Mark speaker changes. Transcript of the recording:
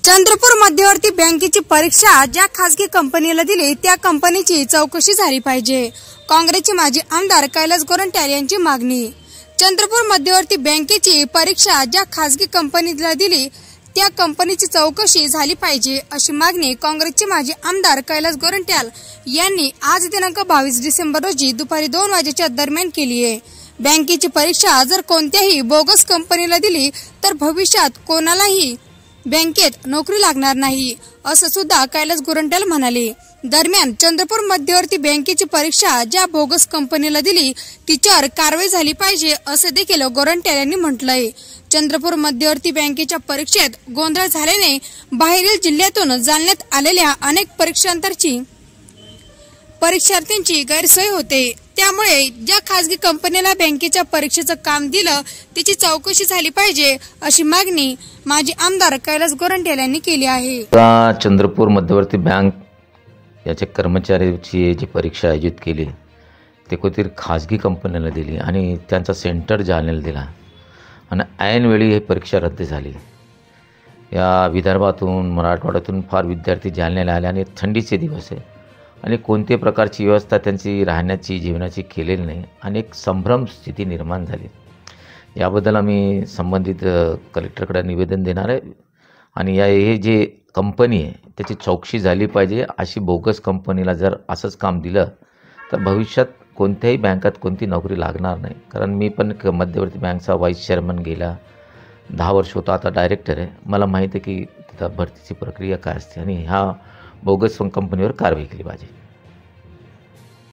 Speaker 1: चंद्रपूर मध्यवर्ती बँकेची परीक्षा ज्या खासगी कंपनीला दिली त्या कंपनीची चौकशी झाली पाहिजे. काँग्रेसचे माजी आमदार कैलास गोरंट्याल यांची मागणी. चंद्रपूर मध्यवर्ती बँकेची परीक्षा ज्या खासगी कंपनीला दिली त्या कंपनीची चौकशी झाली पाहिजे अशी मागणी काँग्रेसचे माजी आमदार कैलास गोरंट्याल यांनी आज दिनांक 22 डिसेंबर रोजी दुपारी 2 वाजेच्या दरम्यान केली आहे. बँकेची परीक्षा जर कोणत्याही बोगस कंपनीला दिली तर भविष्यात कोणालाही बँकेत नोकरी लागणार नाही असं सुद्धा कैलास गोरंट्याल म्हणाले. दरम्यान चंद्रपूर मध्यवर्ती बँकेची परीक्षा ज्या बोगस कंपनीला दिली तिच्यावर कारवाई झाली पाहिजे असं देखील गोरंट्याल यांनी म्हटलंय. चंद्रपूर मध्यवर्ती बँकेच्या परीक्षेत गोंधळ झाल्याने बाहेरील जिल्ह्यातून जालन्यात आलेल्या अनेक परीक्षार्थ्यांची गैरसोय होते. त्यामुळे ज्या खासगी कंपनीला बँकेच्या परीक्षेचं काम दिलं त्याची चौकशी झाली पाहिजे अशी मागणी माजी आमदार कैलास गोरंट्याल यांनी केली आहे.
Speaker 2: चंद्रपूर मध्यवर्ती बँक याच्या कर्मचाऱ्यांची जी परीक्षा आयोजित केली ते कोणतरी खासगी कंपनीला दिली आणि त्यांचा सेंटर जालन्याला दिला आणि ऐनवेळी ही परीक्षा रद्द झाली. या विदर्भातून मराठवाड्यातून फार विद्यार्थी जालन्याला आले आणि थंडीचे दिवस आहे आणि कोणत्याही प्रकारची व्यवस्था त्यांची राहण्याची जेवणाची केलेली नाही आणि एक संभ्रम स्थिती निर्माण झाली. याबद्दल आम्ही संबंधित कलेक्टरकडे निवेदन देणार आहे आणि हे जे कंपनी आहे त्याची चौकशी झाली पाहिजे. अशी बोगस कंपनीला जर असंच काम दिलं तर भविष्यात कोणत्याही बँकात कोणती नोकरी लागणार नाही. कारण मी पण मध्यवर्ती बँकचा व्हाईस चेअरमन गेला 10 वर्ष होता, आता डायरेक्टर आहे. मला माहिती आहे की तिथं भरतीची प्रक्रिया काय असते आणि ह्या बोगस कंपनीवर कारवाई केली पाहिजे.